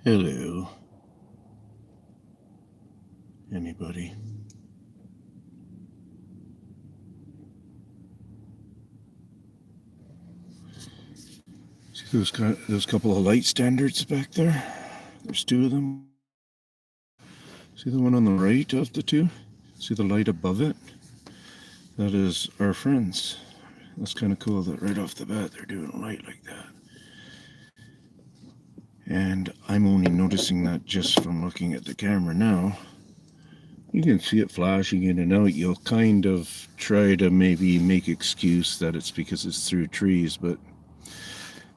Hello, anybody? See those couple of light standards back there? There's two of them. See the one on the right of the two? See the light above it? That is our friends. That's kind of cool that right off the bat they're doing a light like that. And I'm only noticing that just from looking at the camera now. You can see it flashing in and out. You'll kind of try to maybe make excuse that it's because it's through trees, but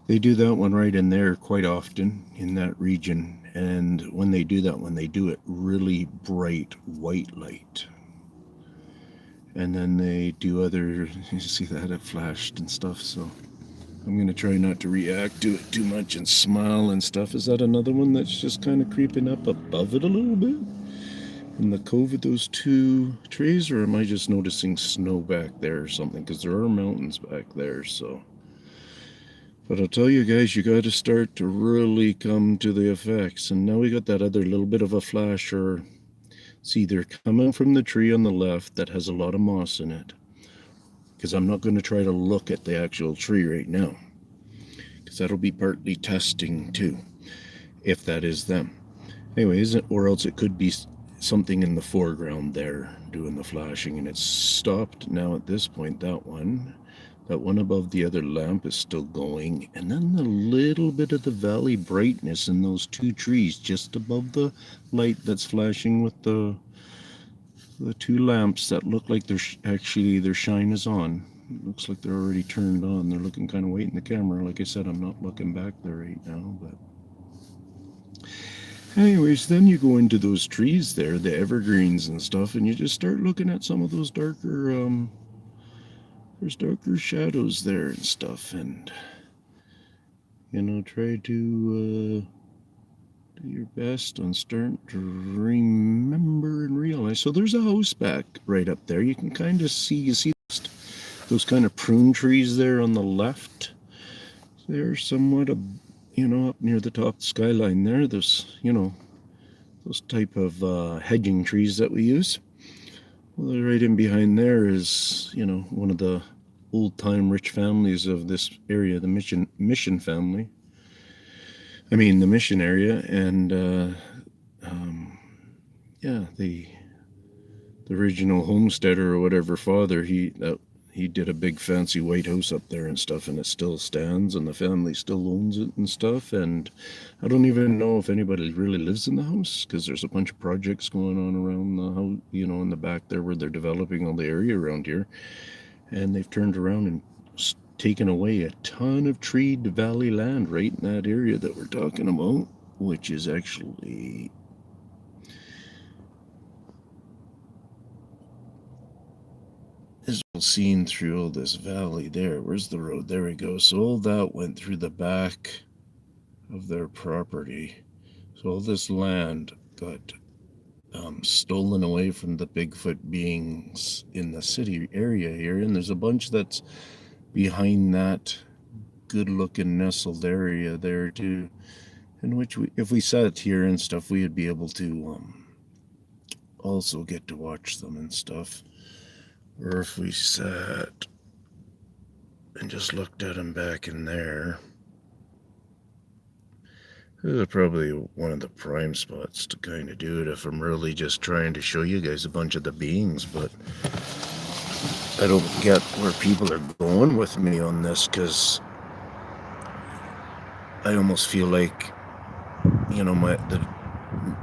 they do that one right in there quite often in that region. And when they do that one, they do it really bright white light. And then they do other, you see that it flashed and stuff. So I'm going to try not to react to it too much and smile and stuff. Is that another one that's just kind of creeping up above it a little bit? In the cove of those two trees? Or am I just noticing snow back there or something? Because there are mountains back there, so... But I'll tell you guys, you got to start to really come to the effects. And now we got that other little bit of a flasher. See, they're coming from the tree on the left that has a lot of moss in it. Because I'm not going to try to look at the actual tree right now. Because that'll be partly testing too. If that is them. Anyways, or else it could be something in the foreground there doing the flashing. And it's stopped now at this point, that one. That one above the other lamp is still going. And then the little bit of the valley brightness in those two trees just above the light that's flashing with the two lamps that look like they're actually their shine is on. It looks like they're already turned on. They're looking kind of white in the camera. Like I said, I'm not looking back there right now. But anyways, then you go into those trees there, the evergreens and stuff, and you just start looking at some of those darker... there's darker shadows there and stuff, and try to do your best on starting to remember and realize. So there's a house back right up there. You can kind of see, you see those kind of prune trees there on the left. They're somewhat, up near the top skyline there. There's, those type of hedging trees that we use. Well, right in behind there is, one of the old-time rich families of this area, the mission family. I mean, the mission area, and the original homesteader or whatever father, he did a big fancy white house up there and stuff, and it still stands, and the family still owns it and stuff. And I don't even know if anybody really lives in the house, because there's a bunch of projects going on around the house, in the back there where they're developing all the area around here. And they've turned around and taken away a ton of treed valley land right in that area that we're talking about, which is actually... is seen through all this valley there. Where's the road? There we go. So all that went through the back of their property. So all this land got stolen away from the Bigfoot beings in the city area here, and there's a bunch that's behind that good-looking nestled area there too, in which if we sat here and stuff, we'd be able to also get to watch them and stuff. Or if we sat and just looked at them back in there. This is probably one of the prime spots to kind of do it if I'm really just trying to show you guys a bunch of the beings, but I don't get where people are going with me on this, because I almost feel like,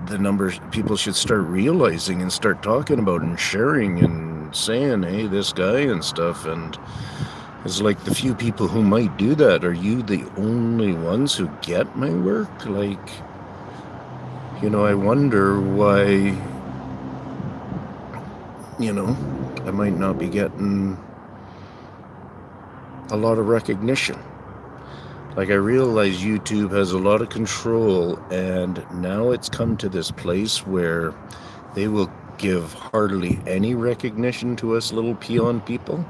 the numbers, people should start realizing and start talking about and sharing and saying, hey, this guy and stuff. And it's like the few people who might do that, are you the only ones who get my work? Like, I wonder why, I might not be getting a lot of recognition. Like, I realize YouTube has a lot of control, and now it's come to this place where they will give hardly any recognition to us little peon people.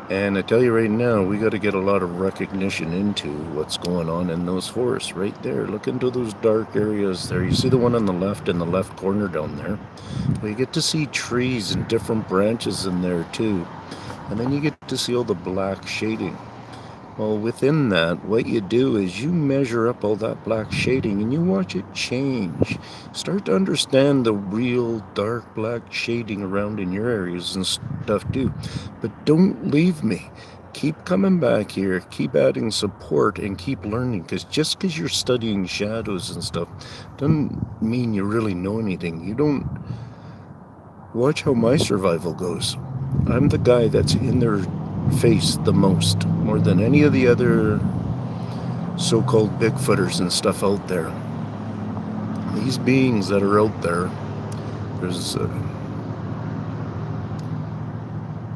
And I tell you right now, we got to get a lot of recognition into what's going on in those forests right there. Look into those dark areas there. You see the one on the left in the left corner down there? Well, you get to see trees and different branches in there too. And then you get to see all the black shading. Well, within that, what you do is you measure up all that black shading and you watch it change. Start to understand the real dark black shading around in your areas and stuff too. But don't leave me. Keep coming back here, keep adding support, and keep learning. Because just because you're studying shadows and stuff doesn't mean you really know anything. You don't. Watch how my survival goes. I'm the guy that's in their face the most, more than any of the other so-called Bigfooters and stuff out there. These beings that are out there, there's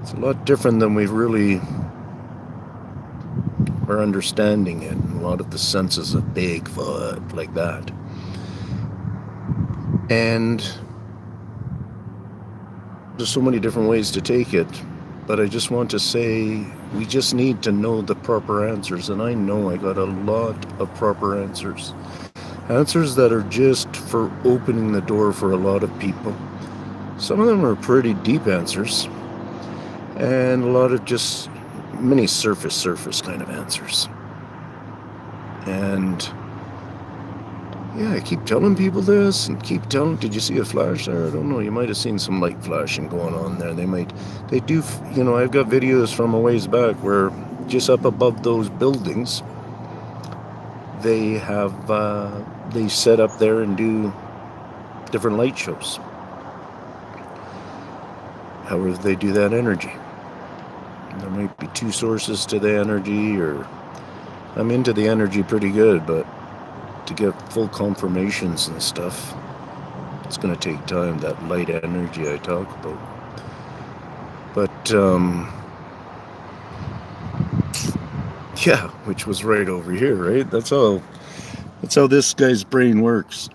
it's a lot different than we really are understanding it. A lot of the senses of Bigfoot, like that. And there's so many different ways to take it. But I just want to say, we just need to know the proper answers. And I know I got a lot of proper answers. Answers that are just for opening the door for a lot of people. Some of them are pretty deep answers. And a lot of just many surface kind of answers. And yeah, I keep telling people this and keep telling, did you see a flash there? I don't know, you might have seen some light flashing going on there. They do, you know, I've got videos from a ways back where just up above those buildings, they have, they set up there and do different light shows. However they do that energy. There might be two sources to the energy, or I'm into the energy pretty good, but to get full confirmations and stuff, it's going to take time, that light energy I talk about. But yeah, which was right over here, right? That's how this guy's brain works.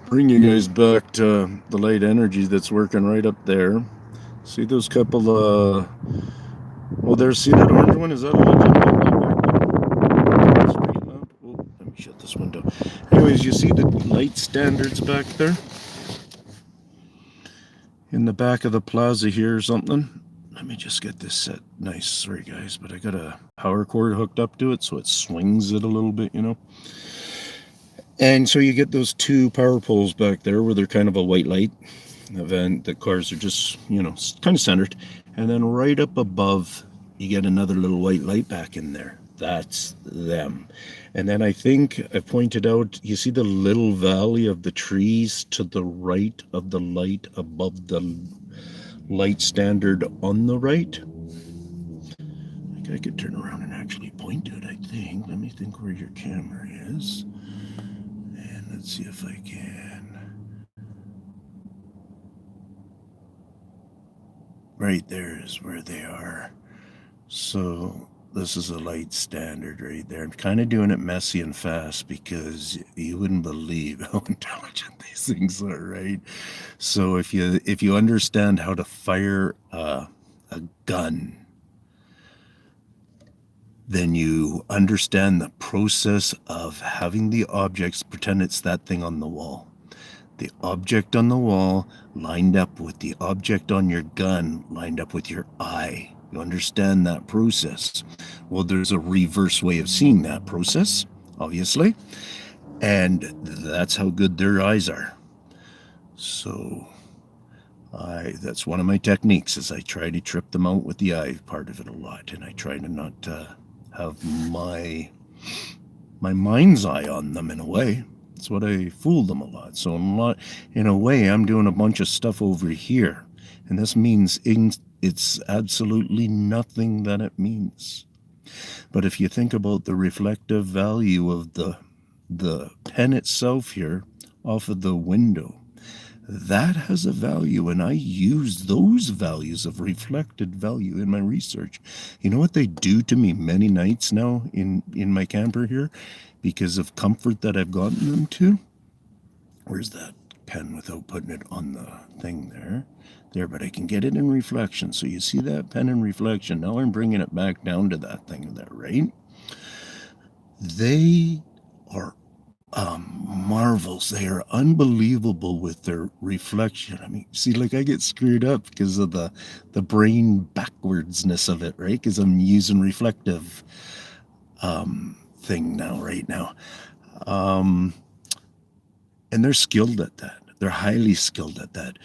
Bring you guys back to the light energy that's working right up there. See those couple well, there's, see that orange one? Is that a legit? Let me shut this window. Anyways, you see the light standards back there? In the back of the plaza here or something? Let me just get this set nice. Sorry guys, but I got a power cord hooked up to it so it swings it a little bit, you know? And so you get those two power poles back there where they're kind of a white light. And the cars are just, you know, kind of centered. And then right up above, you get another little white light back in there. That's them. And then I think I pointed out, you see the little valley of the trees to the right of the light above the light standard on the right? I think I could turn around and actually point to it, I think. Let me think where your camera is. And let's see if I can. Right there is where they are. So this is a light standard right there. I'm kind of doing it messy and fast because you wouldn't believe how intelligent these things are, right? So if you understand how to fire a gun, then you understand the process of having the objects pretend it's that thing on the wall. The object on the wall lined up with the object on your gun, lined up with your eye. You understand that process. Well, there's a reverse way of seeing that process, obviously, and that's how good their eyes are. So that's one of my techniques, is I try to trip them out with the eye part of it a lot, and I try to not have my mind's eye on them in a way. That's what I fool them a lot. So in a way, I'm doing a bunch of stuff over here, and this means it's absolutely nothing that it means. But if you think about the reflective value of the pen itself here off of the window, that has a value, and I use those values of reflected value in my research. You know what they do to me many nights now in my camper here, because of comfort that I've gotten them to? Where's that pen without putting it on the thing there? There, but I can get it in reflection. So you see that pen in reflection. Now I'm bringing it back down to that thing there, right? They are marvels. They are unbelievable with their reflection. I mean, see, like I get screwed up because of the brain backwardsness of it, right? Because I'm using reflective thing now, right now. Um, and they're skilled at that. They're highly skilled at that.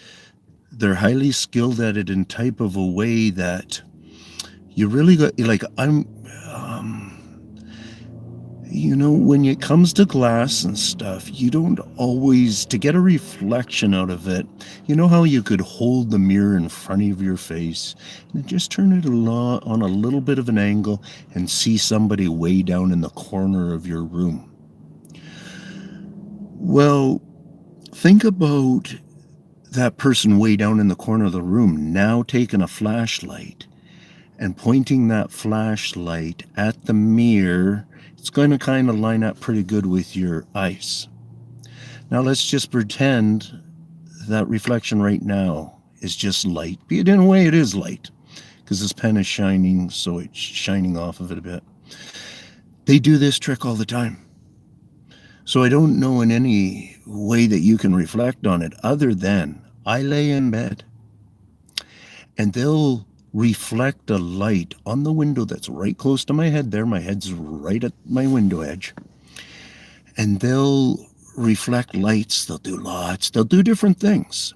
They're highly skilled at it in type of a way that you really got, like, when it comes to glass and stuff, you don't always, to get a reflection out of it, you know how you could hold the mirror in front of your face and just turn it on a little bit of an angle and see somebody way down in the corner of your room. Well, think about that person way down in the corner of the room now taking a flashlight and pointing that flashlight at the mirror. It's going to kind of line up pretty good with your eyes. Now let's just pretend that reflection right now is just light. In a way, it is light because this pen is shining, so it's shining off of it a bit. They do this trick all the time. So I don't know in any way that you can reflect on it other than I lay in bed and they'll reflect a light on the window that's right close to my head there. My head's right at my window edge. And they'll reflect lights. They'll do lots. They'll do different things.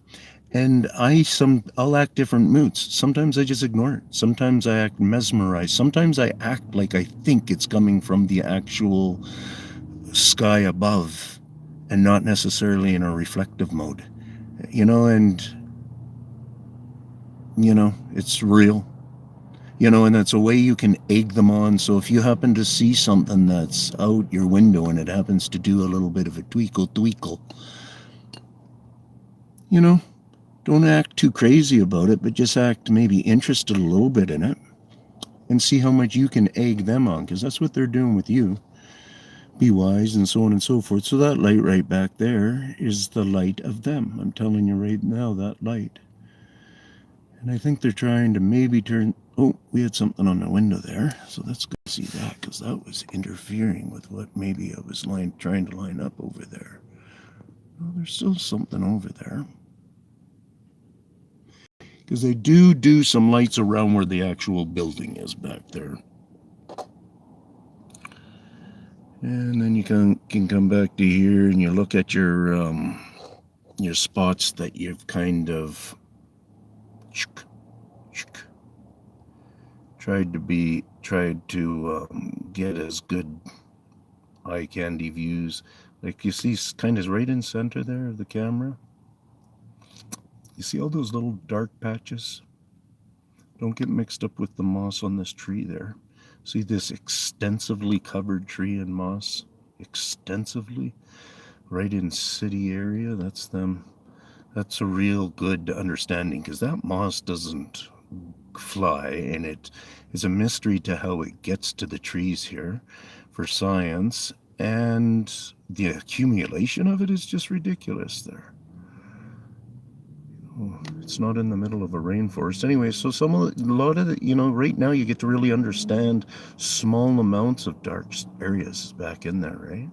And I'll act different moods. Sometimes I just ignore it. Sometimes I act mesmerized. Sometimes I act like I think it's coming from the actual sky above and not necessarily in a reflective mode. It's real. And that's a way you can egg them on. So if you happen to see something that's out your window and it happens to do a little bit of a tweakle, don't act too crazy about it, but just act maybe interested a little bit in it and see how much you can egg them on, because that's what they're doing with you. Be wise and so on and so forth. So that light right back there is the light of them. I'm telling you right now, that light. And I think they're trying to maybe turn... Oh, we had something on the window there. So let's go see that, because that was interfering with what maybe I was trying to line up over there. Well, there's still something over there. Because they do some lights around where the actual building is back there. And then you can come back to here and you look at your spots that you've kind of tried to get as good eye candy views. Like you see kind of right in center there of the camera. You see all those little dark patches? Don't get mixed up with the moss on this tree there. See this extensively covered tree in moss? Extensively? Right in city area? That's them. That's a real good understanding, because that moss doesn't fly, and it is a mystery to how it gets to the trees here for science, and the accumulation of it is just ridiculous there. It's not in the middle of a rainforest. Anyway, so a lot of it, right now you get to really understand small amounts of dark areas back in there, right?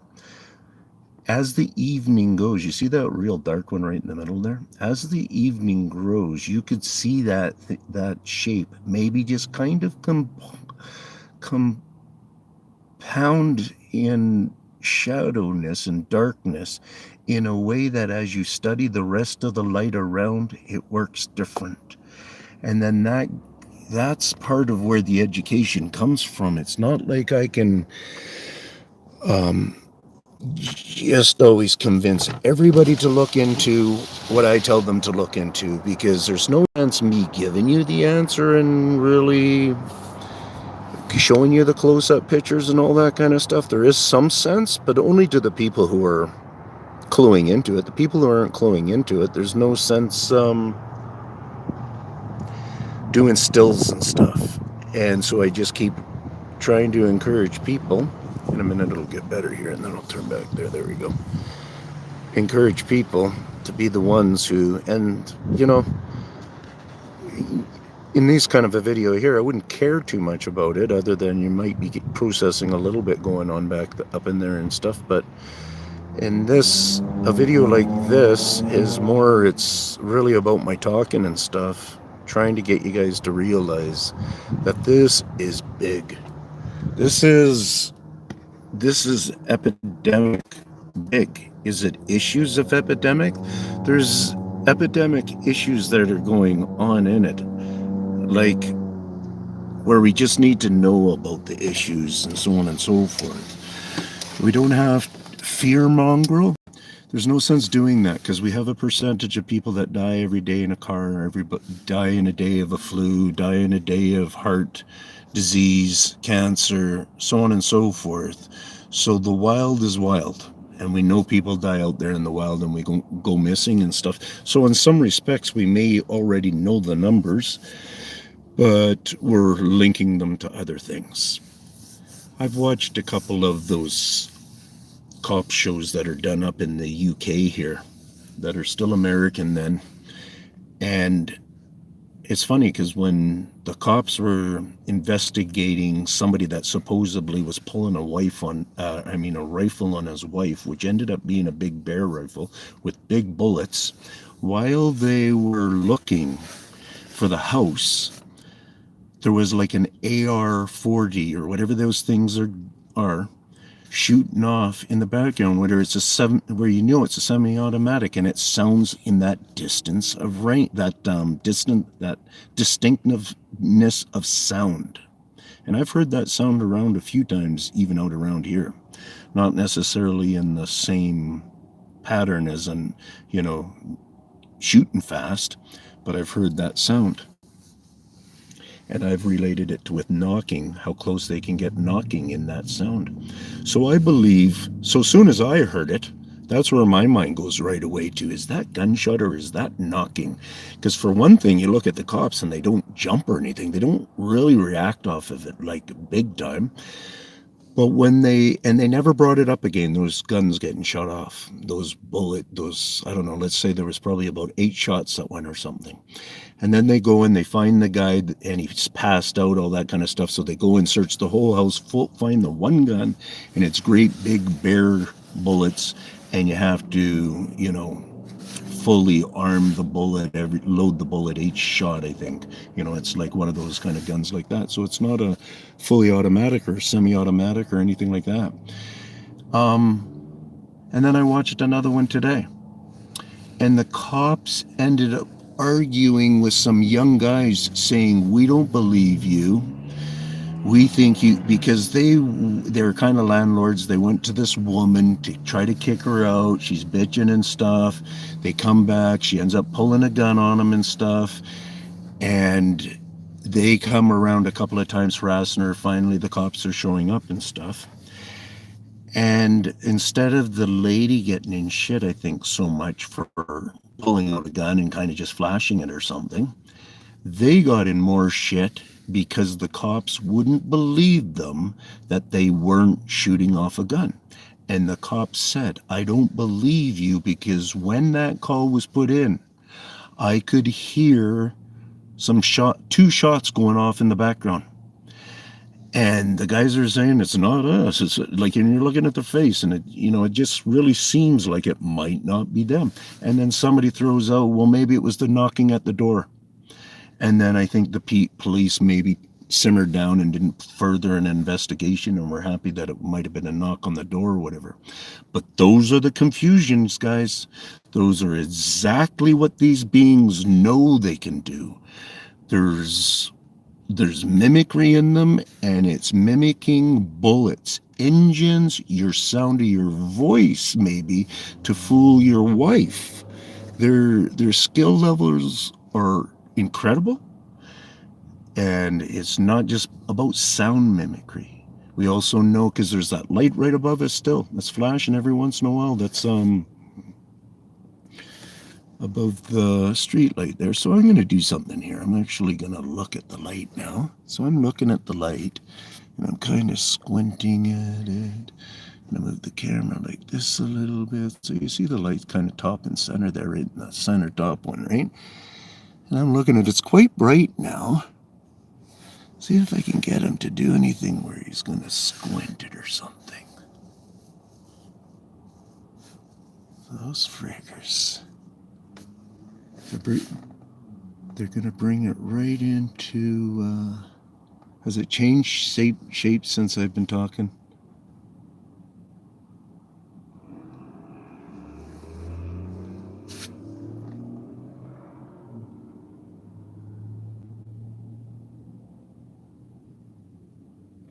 As the evening goes, you see that real dark one right in the middle there? As the evening grows, you could see that shape maybe just kind of compound in shadowness and darkness in a way that as you study the rest of the light around, it works different. And then that's part of where the education comes from. It's not like I can just always convince everybody to look into what I tell them to look into, because there's no sense me giving you the answer and really showing you the close-up pictures and all that kind of stuff. There is some sense, but only to the people who are cluing into it. The people who aren't cluing into it, there's no sense doing stills and stuff. And so I just keep trying to encourage people. In a minute it'll get better here, and then I'll turn back there. There we go. Encourage people to be the ones who, and in this kind of a video here, I wouldn't care too much about it, other than you might be processing a little bit going on up in there and stuff. But in this, a video like this is more, it's really about my talking and stuff, trying to get you guys to realize that this is big. This is epidemic big. Is it issues of epidemic? There's epidemic issues that are going on in it, like where we just need to know about the issues and so on and so forth. We don't have fear mongrel. There's no sense doing that, because we have a percentage of people that die every day in a car, die in a day of a flu, die in a day of heart disease, cancer, so on and so forth. So the wild is wild, and we know people die out there in the wild, and we go missing and stuff. So in some respects, we may already know the numbers, but we're linking them to other things. I've watched a couple of those cop shows that are done up in the UK here, that are still American then. And it's funny, because when the cops were investigating somebody that supposedly was pulling a rifle on his wife, which ended up being a big bear rifle with big bullets, while they were looking for the house, there was like an AR-40 or whatever those things are shooting off in the background, where it's it's a semi-automatic, and it sounds in that distance of range, that distinctiveness of sound. And I've heard that sound around a few times, even out around here, not necessarily in the same pattern as shooting fast, but I've heard that sound. And I've related it with knocking, how close they can get knocking in that sound. So I believe, so soon as I heard it, that's where my mind goes right away to, is that gunshot or is that knocking? Because for one thing, you look at the cops and they don't jump or anything. They don't really react off of it like big time. But they never brought it up again, those guns getting shot off, I don't know, let's say there was probably about 8 shots that went or something. And then they go and they find the guy, and he's passed out, all that kind of stuff. So they go and search the whole house, find the one gun, and it's great big bear bullets. And you have to, fully arm the bullet, load the bullet each shot, I think. It's like one of those kind of guns like that. So it's not a fully automatic or semi-automatic or anything like that. And then I watched another one today. And the cops ended up arguing with some young guys, saying, "We don't believe you. We think you," because they're kind of landlords. They went to this woman to try to kick her out. She's bitching and stuff. They come back. She ends up pulling a gun on them and stuff. And they come around a couple of times harassing her. Finally, the cops are showing up and stuff. And instead of the lady getting in shit, I think, so much for pulling out a gun and kind of just flashing it or something, they got in more shit because the cops wouldn't believe them that they weren't shooting off a gun. And the cops said, "I don't believe you, because when that call was put in, I could hear two shots going off in the background." And the guys are saying, "It's not us." It's like, and you're looking at the face, and it just really seems like it might not be them. And then somebody throws out, "Well, maybe it was the knocking at the door." And then I think the police maybe simmered down and didn't further an investigation, and were happy that it might have been a knock on the door or whatever. But those are the confusions, guys. Those are exactly what these beings know they can do. There's mimicry in them, and it's mimicking bullets, engines, your sound of your voice, maybe, to fool your wife. Their skill levels are incredible, and it's not just about sound mimicry. We also know, because there's that light right above us still that's flashing every once in a while, that's above the street light there. So I'm going to do something here. I'm actually going to look at the light now. So I'm looking at the light, and I'm kind of squinting at it. I'm going to move the camera like this a little bit. So you see the light kind of top and center there, right in the center top one, right? And I'm looking at it's quite bright now. See if I can get him to do anything where he's going to squint it or something. Those friggers. They're going to bring it right into... has it changed shape since I've been talking?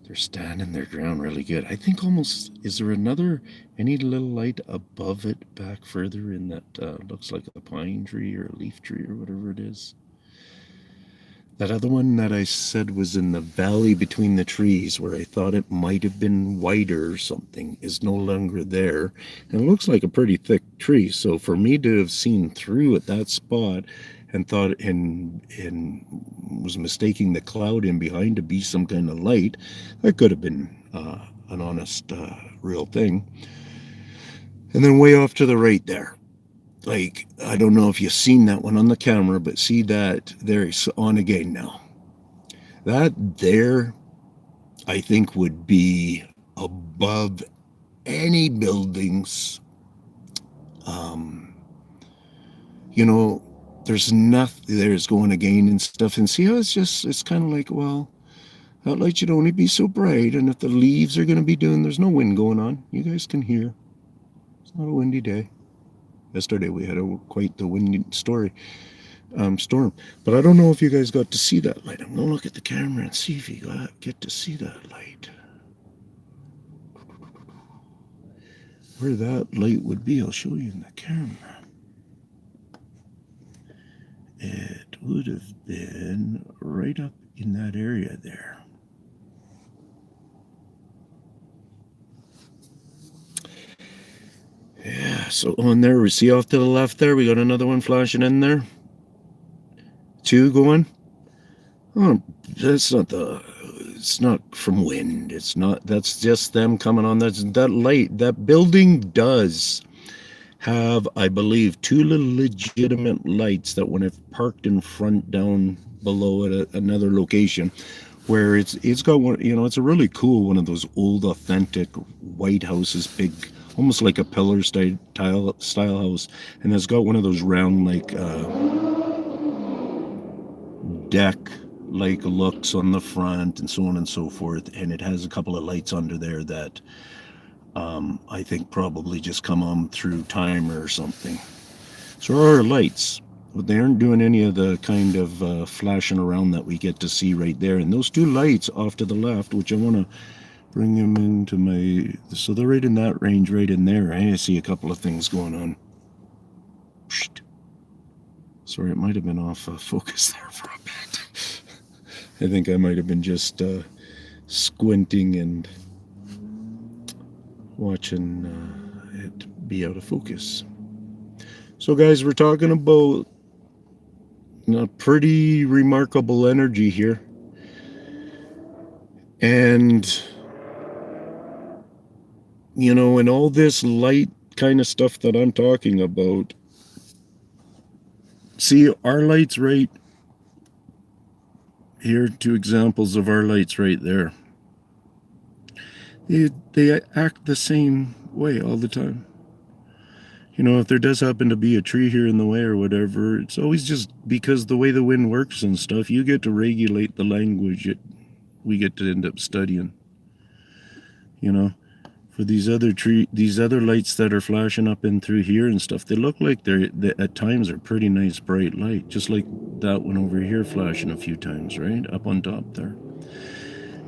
They're standing their ground really good. I think almost, is there any little light above it back further in that looks like a pine tree or a leaf tree or whatever it is? That other one that I said was in the valley between the trees where I thought it might have been wider or something is no longer there. And it looks like a pretty thick tree. So for me to have seen through at that spot and thought and was mistaking the cloud in behind to be some kind of light, that could have been an honest, real thing. And then way off to the right there. Like, I don't know if you've seen that one on the camera, but see that there it's on again now. That there, I think, would be above any buildings. There's nothing, there's going again and stuff. And see how it's kind of like, well, that light should only be so bright. And if the leaves are going to be doing, there's no wind going on. You guys can hear. It's not a windy day. Yesterday we had quite the windy storm. But I don't know if you guys got to see that light. I'm going to look at the camera and see if you get to see that light. Where that light would be, I'll show you in the camera. It would have been right up in that area there. Yeah, so on there, we see off to the left there, we got another one flashing in there. Two going. Oh, it's not from wind. That's just them coming on. That light, that building does have, I believe, two little legitimate lights that when I've parked in front down below at another location, where it's got one, it's a really cool one of those old authentic white houses, big, almost like a pillar style house, and it's got one of those round like deck like looks on the front and so on and so forth, and it has a couple of lights under there that I think probably just come on through timer or something. So there are lights, but they aren't doing any of the kind of flashing around that we get to see right there. And those two lights off to the left, which I want to bring them into so they're right in that range, right in there. I see a couple of things going on. Sorry, it might have been off focus there for a bit. I think I might have been just squinting and watching it be out of focus. So guys, we're talking about a pretty remarkable energy here. And, and all this light kind of stuff that I'm talking about, see our lights right here, two examples of our lights right there. They act the same way all the time. If there does happen to be a tree here in the way or whatever, it's always just because the way the wind works and stuff, you get to regulate the language we get to end up studying. For these other lights that are flashing up in through here and stuff, they look like they at times are pretty nice bright light, just like that one over here flashing a few times, right up on top there.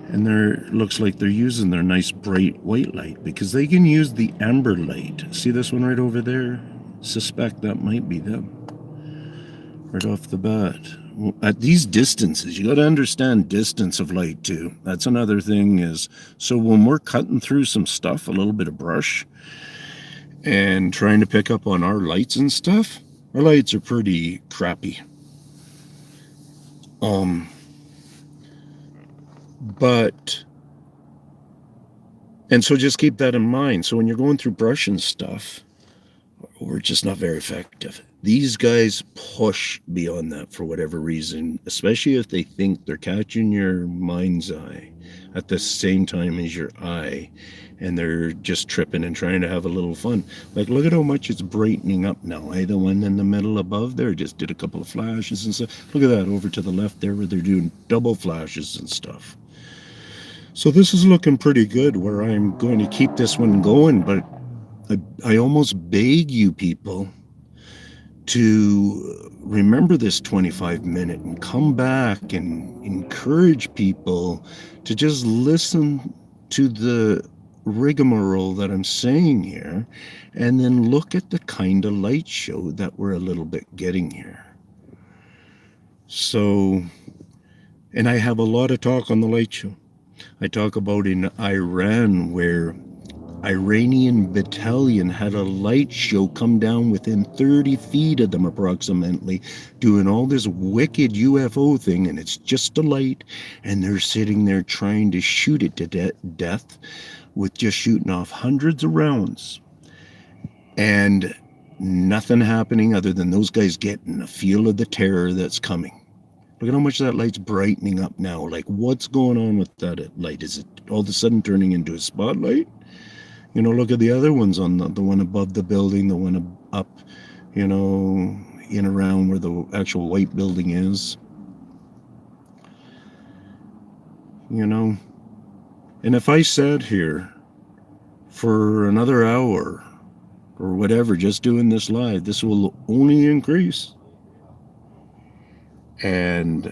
And looks like they're using their nice bright white light because they can use the amber light. See this one right over there? Suspect that might be them right off the bat. At these distances, you got to understand distance of light too. That's another thing is, so when we're cutting through some stuff, a little bit of brush, and trying to pick up on our lights and stuff, our lights are pretty crappy. And so just keep that in mind. So when you're going through brush and stuff, or just not very effective. These guys push beyond that for whatever reason, especially if they think they're catching your mind's eye at the same time as your eye, and they're just tripping and trying to have a little fun. Like, look at how much it's brightening up now. The one in the middle above there just did a couple of flashes and stuff. Look at that over to the left there where they're doing double flashes and stuff. So this is looking pretty good where I'm going to keep this one going, but I almost beg you people to remember this 25-minute and come back and encourage people to just listen to the rigmarole that I'm saying here, and then look at the kind of light show that we're a little bit getting here. So, and I have a lot of talk on the light show. I talk about in Iran where Iranian battalion had a light show come down within 30 feet of them approximately, doing all this wicked UFO thing, and it's just a light, and they're sitting there trying to shoot it to death with just shooting off hundreds of rounds. And nothing happening other than those guys getting a feel of the terror that's coming. Look at how much that light's brightening up now. Like, what's going on with that light? Is it all of a sudden turning into a spotlight? You know, look at the other ones on the one above the building, the one up, you know, in around where the actual white building is. You know, and if I sat here for another hour or whatever, just doing this live, this will only increase. And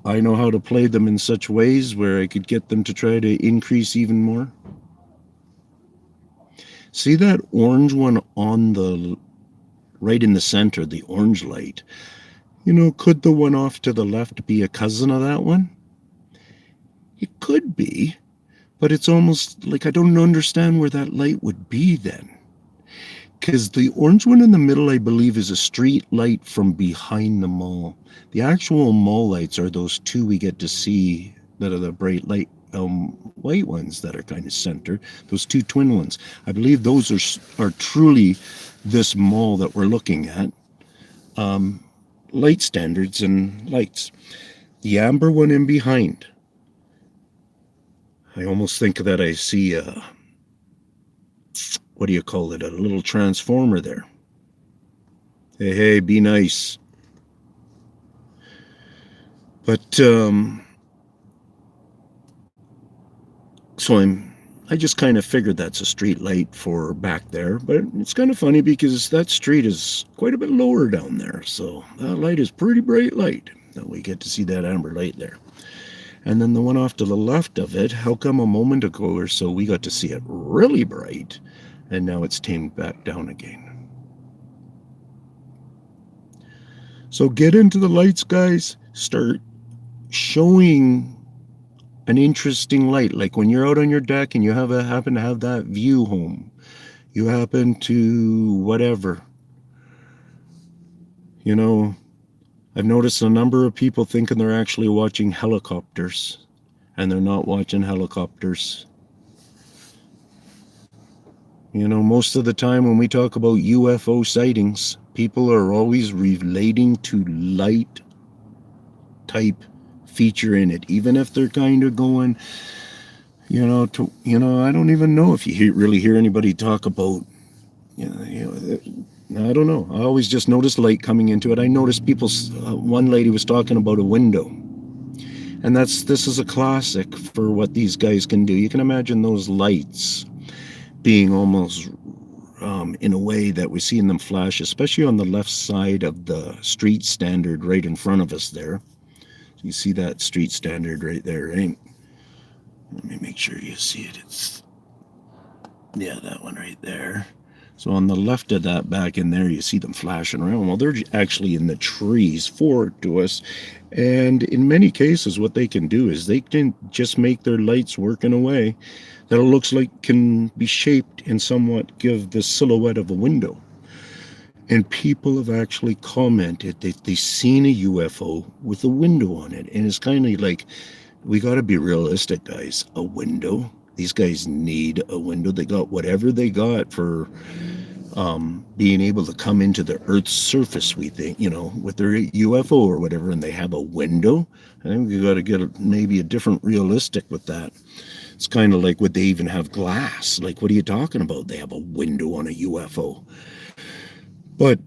I know how to play them in such ways where I could get them to try to increase even more. See that orange one on the right in the center, the orange light? You know, could the one off to the left be a cousin of that one? It could be, but it's almost like I don't understand where that light would be then. Because the orange one in the middle, I believe, is a street light from behind the mall. The actual mall lights are those two we get to see that are the bright light white ones that are kind of center. Those two twin ones. I believe those are truly this mall that we're looking at. Light standards and lights. The amber one in behind. I almost think that I see a, what do you call it, a little transformer there. Hey, be nice. But, so I just kind of figured that's a street light for back there, but it's kind of funny because that street is quite a bit lower down there, so that light is pretty bright light. That we get to see that amber light there. And then the one off to the left of it, how come a moment ago or so we got to see it really bright, and now it's tamed back down again. So get into the lights, guys. Start showing an interesting light. Like when you're out on your deck and you happen to have that view home. You happen to whatever. You know, I've noticed a number of people thinking they're actually watching helicopters, and they're not watching helicopters. You know, most of the time when we talk about UFO sightings, people are always relating to light type feature in it, even if they're kind of going, I don't even know if you really hear anybody talk about, I don't know. I always just notice light coming into it. I noticed one lady was talking about a window. And this is a classic for what these guys can do. You can imagine those lights being almost in a way that we're seeing them flash, especially on the left side of the street standard right in front of us there. So you see that street standard right there, right? Let me make sure you see it. That one right there. So on the left of that, back in there, you see them flashing around. Well, they're actually in the trees forward to us. And in many cases, what they can do is they can just make their lights work in a way that it looks like can be shaped and somewhat give the silhouette of a window. And people have actually commented that they've seen a UFO with a window on it. And it's kind of like, we got to be realistic, guys. A window. These guys need a window. They got whatever they got for being able to come into the Earth's surface, we think, with their UFO or whatever, and they have a window. I think we got to get maybe a different realistic with that. It's kind of like, would they even have glass? Like, what are you talking about? They have a window on a UFO. But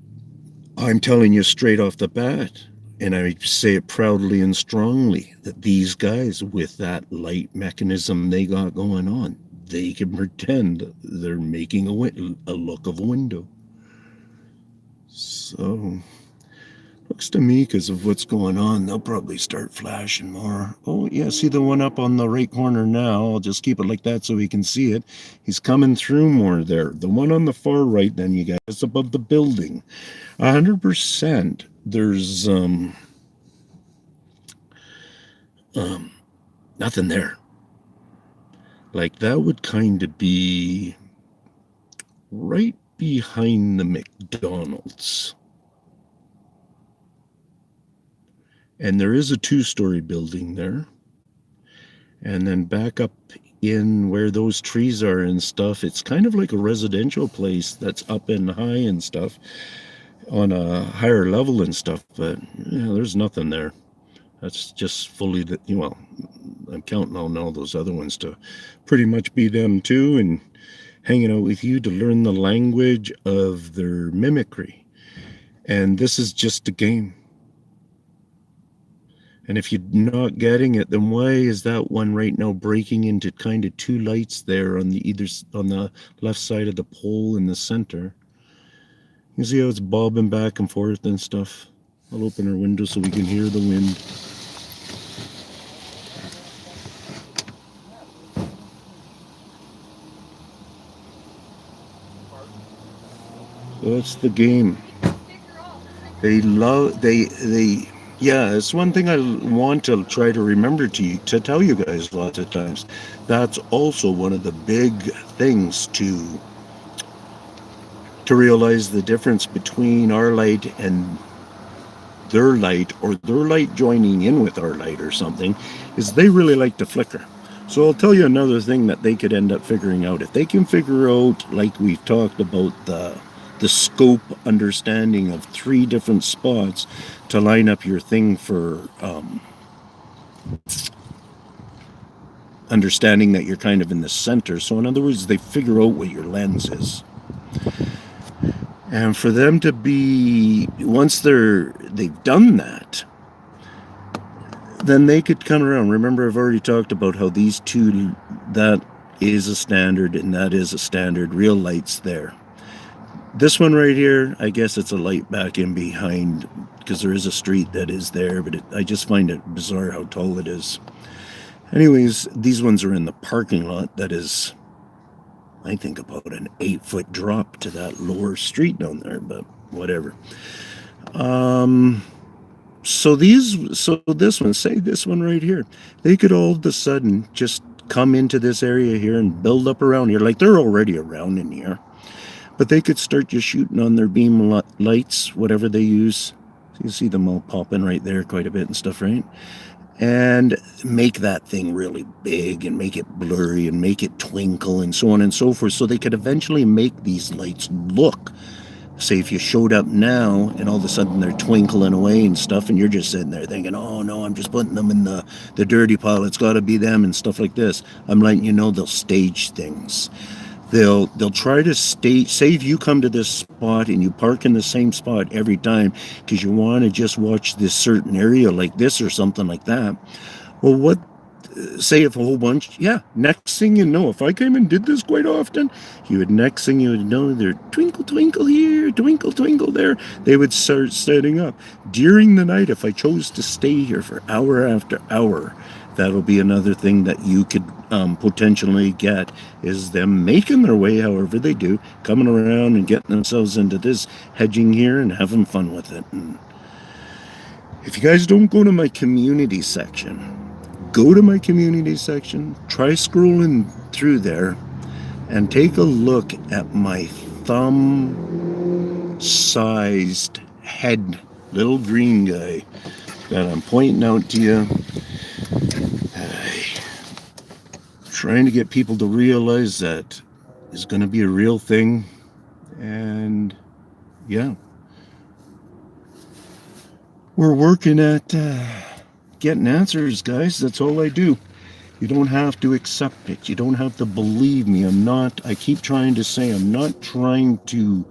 I'm telling you straight off the bat, and I say it proudly and strongly, that these guys with that light mechanism they got going on, they can pretend they're making a look of a window. So, looks to me, because of what's going on, they'll probably start flashing more. Oh, yeah, see the one up on the right corner now? I'll just keep it like that so we can see it. He's coming through more there. The one on the far right, then, you guys, above the building. 100%. There's nothing there. Like, that would kind of be right behind the McDonald's. And there is a 2-story building there. And then back up in where those trees are and stuff, it's kind of like a residential place that's up and high and stuff, on a higher level and stuff, but there's nothing there. That's just fully I'm counting on all those other ones to pretty much be them too, and hanging out with you to learn the language of their mimicry. And this is just a game. And if you're not getting it, then why is that one right now breaking into kind of 2 lights there on the left side of the pole in the center? You see how it's bobbing back and forth and stuff? I'll open our window so we can hear the wind. So that's the game. Yeah, it's one thing I want to try to remember to tell you guys lots of times. That's also one of the big things to realize the difference between our light and their light, or their light joining in with our light or something, is they really like to flicker. So I'll tell you another thing that they could end up figuring out. If they can figure out, like we've talked about, the scope understanding of 3 different spots to line up your thing for understanding that you're kind of in the center. So in other words, they figure out what your lens is. And for them to be, once they've done that, then they could come around. Remember, I've already talked about how these 2, that is a standard and that is a standard, real lights there. This one right here, I guess it's a light back in behind, because there is a street that is there, but I just find it bizarre how tall it is. Anyways, these ones are in the parking lot that is, I think, about an 8-foot drop to that lower street down there, but whatever. So this one, say this one right here, they could all of a sudden just come into this area here and build up around here, like they're already around in here. But they could start just shooting on their beam lights, whatever they use. So you see them all popping right there quite a bit and stuff, right? And make that thing really big and make it blurry and make it twinkle and so on and so forth. So they could eventually make these lights look. Say if you showed up now and all of a sudden they're twinkling away and stuff, and you're just sitting there thinking, oh no, I'm just putting them in the dirty pile. It's got to be them and stuff like this. I'm letting you know they'll stage things. They'll try to say if you come to this spot and you park in the same spot every time because you want to just watch this certain area like this or something like that. Well, say if a whole bunch, next thing you know, if I came and did this quite often, next thing you would know, they're twinkle, twinkle here, twinkle, twinkle there. They would start setting up. During the night, if I chose to stay here for hour after hour, that'll be another thing that you could potentially get, is them making their way however they do, coming around and getting themselves into this hedging here and having fun with it. And if you guys don't go to my community section, try scrolling through there and take a look at my thumb-sized head, little green guy that I'm pointing out to you. Trying to get people to realize that is going to be a real thing, And yeah, we're working at getting answers, guys. That's all I do. You don't have to accept it. You don't have to believe me. I keep trying to say, I'm not trying to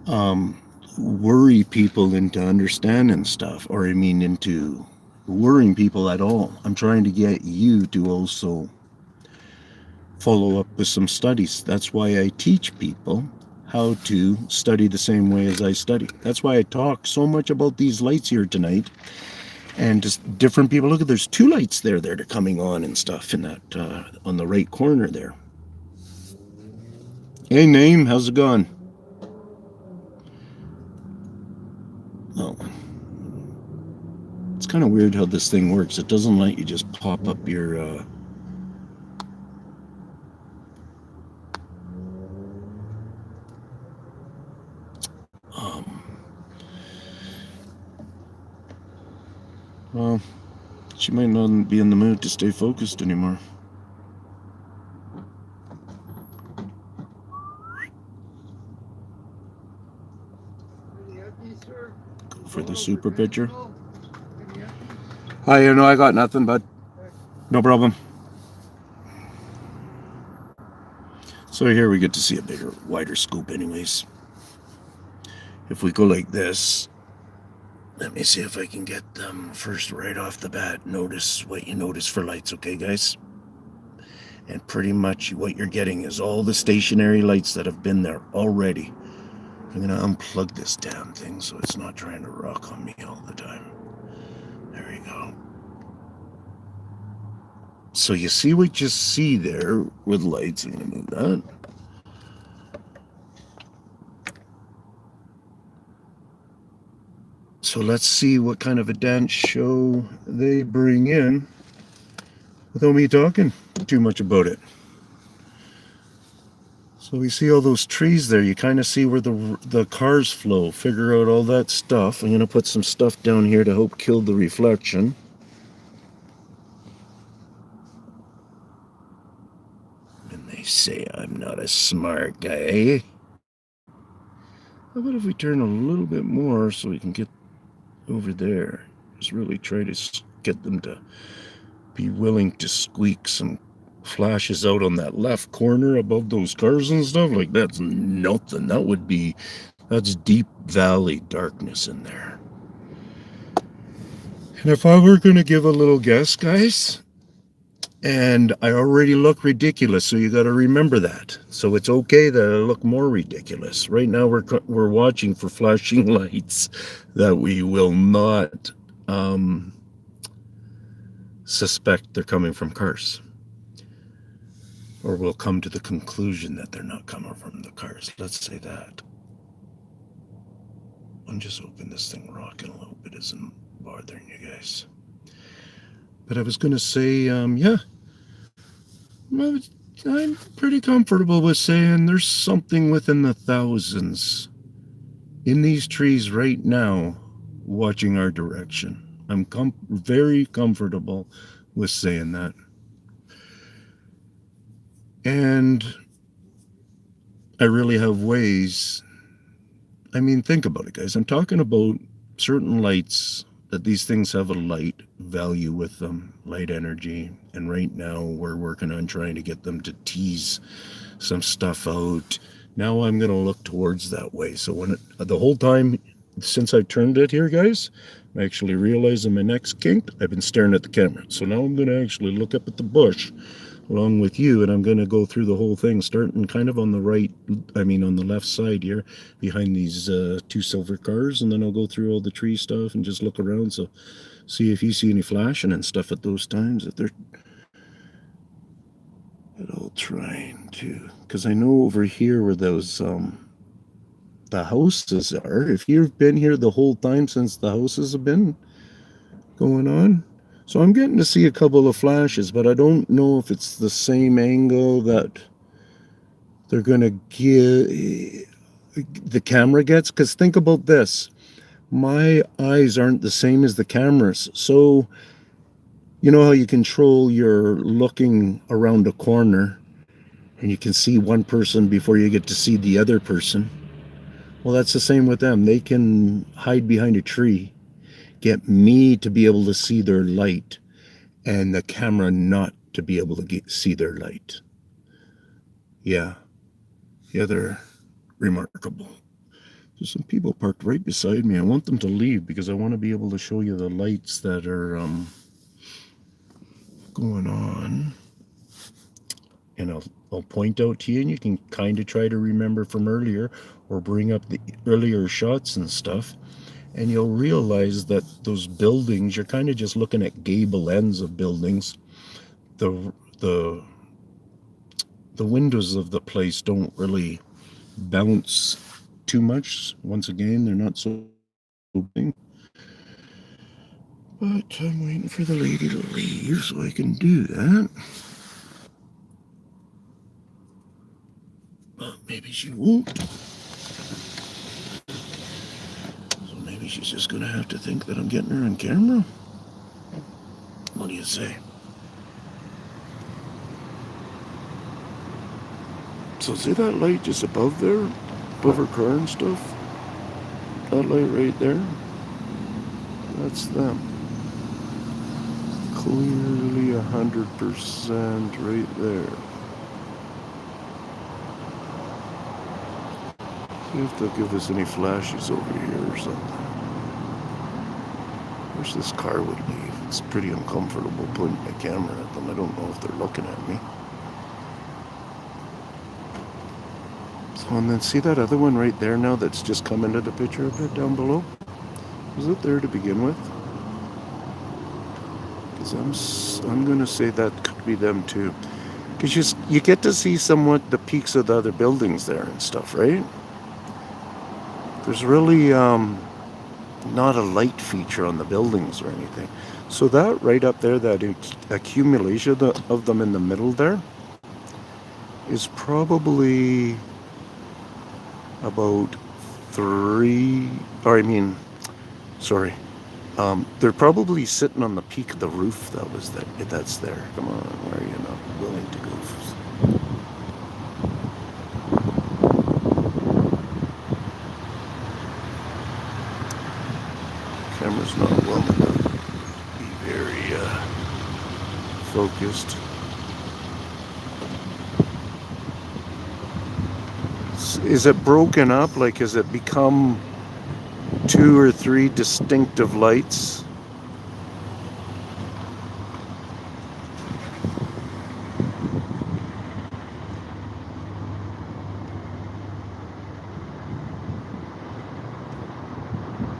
um, worry people into understanding stuff, or I mean, into worrying people at all. I'm trying to get you to also follow up with some studies. That's why I teach people how to study the same way as I study. That's why I talk so much about these lights here tonight, and just different people. Look at, there's two lights there that are coming on and stuff in that on the right corner there. Hey, Name, how's it going? Oh, it's kind of weird how this thing works. It doesn't let you just pop up your um well, she might not be in the mood to stay focused anymore. Go for the super picture. Hi, I got nothing, bud. No problem. So here we get to see a bigger, wider scope anyways. If we go like this, let me see if I can get them first right off the bat. Notice what you notice for lights, okay, guys? And pretty much what you're getting is all the stationary lights that have been there already. I'm going to unplug this damn thing so it's not trying to rock on me all the time. There we go. So you see what you see there with lights. I'm going to move that. So let's see what kind of a dance show they bring in without me talking too much about it. So we see all those trees there. You kind of see where the cars flow. Figure out all that stuff. I'm going to put some stuff down here to help kill the reflection. And they say I'm not a smart guy. How about if we turn a little bit more so we can get over there? Just really try to get them to be willing to squeak some flashes out on that left corner above those cars and stuff. Like, that's nothing. That's deep valley darkness in there. And if I were going to give a little guess, guys, and I already look ridiculous, so you got to remember that. So it's okay that I look more ridiculous. Right now we're watching for flashing lights that we will not suspect they're coming from cars. Or we'll come to the conclusion that they're not coming from the cars. Let's say that. I'm just hoping this thing rocking a little bit isn't bothering you guys. But I was going to say, yeah, I'm pretty comfortable with saying there's something within the thousands in these trees right now watching our direction. I'm very comfortable with saying that. And I really have ways. I mean, think about it, guys. I'm talking about certain lights, that these things have a light value with them, light energy. And right now we're working on trying to get them to tease some stuff out. Now I'm going to look towards that way. So the whole time since I turned it here, guys, I actually realized my neck's kinked. I've been staring at the camera. So now I'm going to actually look up at the bush along with you, and I'm going to go through the whole thing, starting kind of on the left side here, behind these two silver cars, and then I'll go through all the tree stuff and just look around, so see if you see any flashing and stuff at those times, if they're at all trying to, because I know over here where those the houses are, if you've been here the whole time since the houses have been going on. So I'm getting to see a couple of flashes, but I don't know if it's the same angle that they're going to give the camera gets. Because think about this. My eyes aren't the same as the camera's. So you know how you control your looking around a corner and you can see one person before you get to see the other person. Well, that's the same with them. They can hide behind a tree, get me to be able to see their light, and the camera not to be able to see their light. Yeah, they're remarkable. There's some people parked right beside me. I want them to leave because I want to be able to show you the lights that are going on. And I'll point out to you, and you can kind of try to remember from earlier or bring up the earlier shots and stuff. And you'll realize that those buildings, you're kind of just looking at gable ends of buildings. The windows of the place don't really bounce too much. Once again, they're not so big. But I'm waiting for the lady to leave so I can do that. But maybe she won't. So maybe she's just going to have to think that I'm getting her on camera. What do you say? So see that light just above there? Above her car and stuff? That light right there? That's them. Clearly 100% right there. See if they'll give us any flashes over here or something. Wish this car would leave. It's pretty uncomfortable pointing the camera at them. I don't know if they're looking at me. So, and then see that other one right there now that's just come into the picture a bit down below? Was it there to begin with? Because I'm going to say that could be them too. Because you get to see somewhat the peaks of the other buildings there and stuff, right? There's really not a light feature on the buildings or anything. So that right up there, that accumulation of them in the middle there, is probably about they're probably sitting on the peak of the roof that's there. Come on, why are you not willing to go? Camera's not willing to be very focused. Is it broken up? Like, has it become 2 or 3 distinctive lights?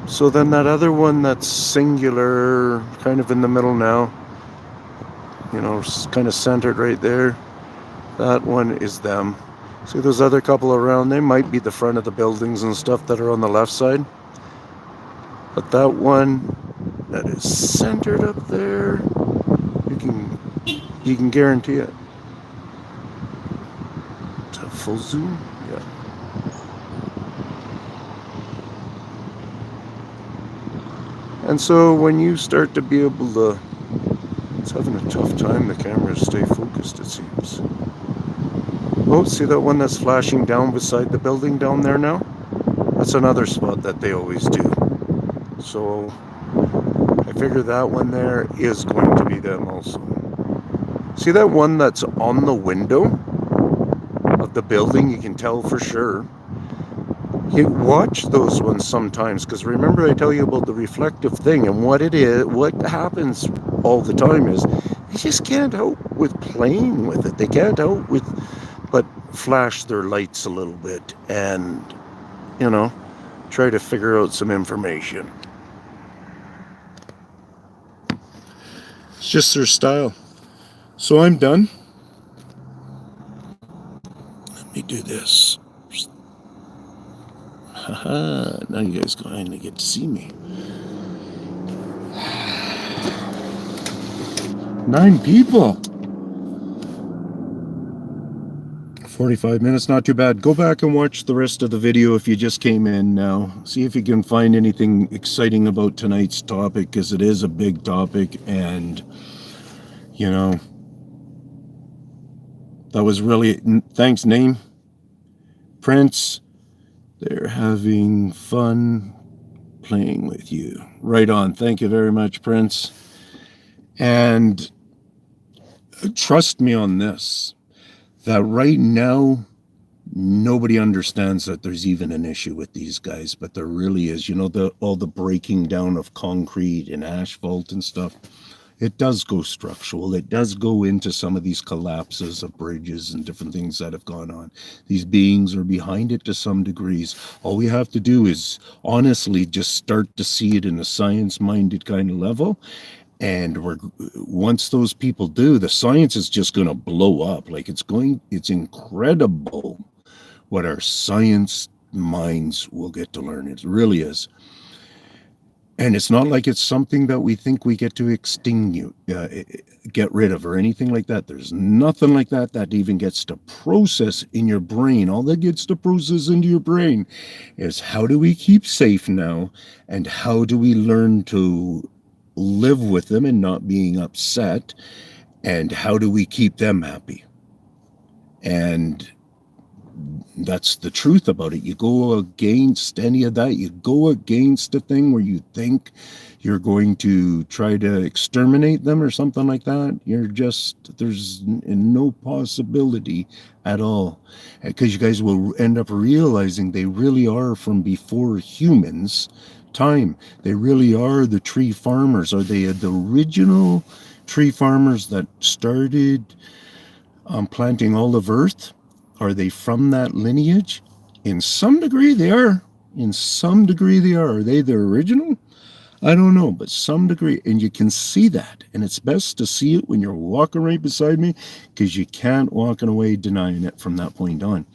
So then that other one that's singular, kind of in the middle now, kind of centered right there, that one is them. See those other couple around, they might be the front of the buildings and stuff that are on the left side. But that one that is centered up there, you can guarantee it. Is that full zoom? Yeah. And so when you start to be able to, it's having a tough time, the camera to stay focused, it seems. Oh, see that one that's flashing down beside the building down there now? That's another spot that they always do. So I figure that one there is going to be them also. See that one that's on the window of the building? You can tell for sure. You watch those ones sometimes, because remember I tell you about the reflective thing, and what happens all the time is they just can't help with playing with it. They can't help with but flash their lights a little bit and, try to figure out some information. It's just their style. So I'm done. Let me do this. Haha, now you guys finally get to see me. 9 people. 45 minutes, not too bad. Go back and watch the rest of the video if you just came in now. See if you can find anything exciting about tonight's topic, because it is a big topic, and That was really, thanks, name. Prince, they're having fun playing with you. Right on. Thank you very much, Prince. And trust me on this, that right now, nobody understands that there's even an issue with these guys, but there really is. You know, all the breaking down of concrete and asphalt and stuff. It does go structural. It does go into some of these collapses of bridges and different things that have gone on. These beings are behind it to some degrees. All we have to do is honestly just start to see it in a science-minded kind of level. And once those people do, the science is just going to blow up. Like it's incredible what our science minds will get to learn. It really is. And it's not like it's something that we think we get to extinguish, get rid of, or anything like that. There's nothing like that that even gets to process in your brain. All that gets to process into your brain is how do we keep safe now, and how do we learn to live with them and not being upset, and how do we keep them happy? And that's the truth about it. You go against any of that. You go against a thing where you think you're going to try to exterminate them or something like that. There's no possibility at all. Because you guys will end up realizing they really are from before humans time. They really are the tree farmers. Are they the original tree farmers that started planting all of Earth? Are they from that lineage? In some degree, they are. In some degree, they are. Are they the original? I don't know, but some degree. And you can see that. And it's best to see it when you're walking right beside me, because you can't walk away denying it from that point on.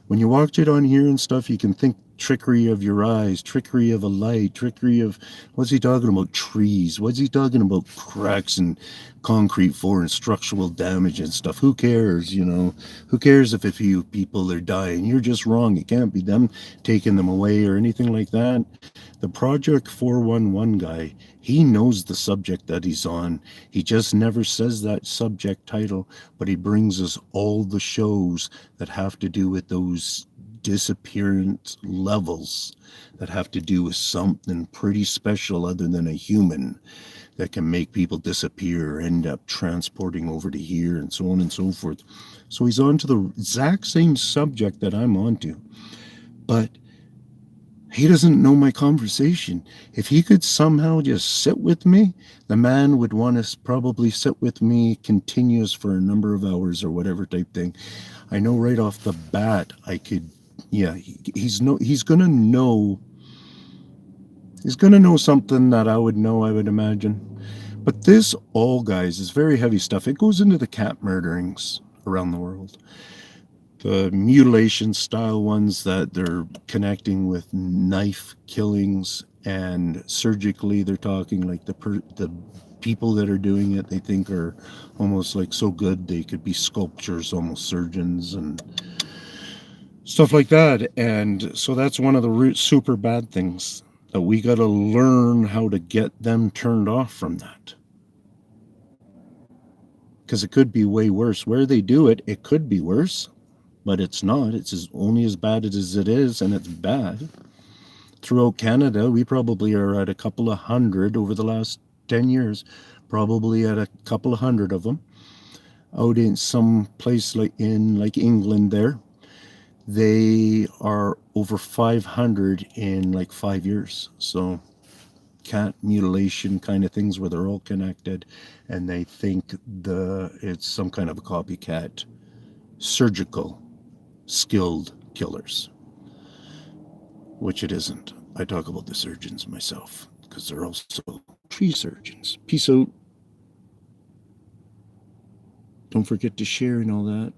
When you watch it on here and stuff, you can think trickery of your eyes, trickery of a light, trickery of, what's he talking about? Trees. What's he talking about? Cracks and concrete for and structural damage and stuff. Who cares, you know? Who cares if a few people are dying? You're just wrong. It can't be them taking them away or anything like that. The Project 411 guy, he knows the subject that he's on. He just never says that subject title, but he brings us all the shows that have to do with those disappearance levels, that have to do with something pretty special other than a human, that can make people disappear, end up transporting over to here, and so on and so forth. So he's on to the exact same subject that I'm onto. But he doesn't know my conversation. If he could somehow just sit with me, the man would want to probably sit with me continuous for a number of hours or whatever type thing. I know right off the bat I could, yeah, he's gonna know something that I would know, I would imagine. But this all, guys, is very heavy stuff. It goes into the cat murderings around the world. The mutilation style ones that they're connecting with knife killings, and surgically they're talking like the people that are doing it, they think are almost like so good they could be sculptors, almost surgeons and stuff like that. And so that's one of the super bad things that we got to learn how to get them turned off from that. Because it could be way worse. Where they do it, it could be worse. But it's not. It's only as bad as it is, and it's bad. Throughout Canada, we probably are at a couple of hundred over the last 10 years, probably at a couple of hundred of them. Out in some place like England there, they are over 500 in like 5 years. So cat mutilation kind of things where they're all connected, and they think it's some kind of a copycat surgical skilled killers, which it isn't. I talk about the surgeons myself because they're also tree surgeons. Peace out. Don't forget to share and all that.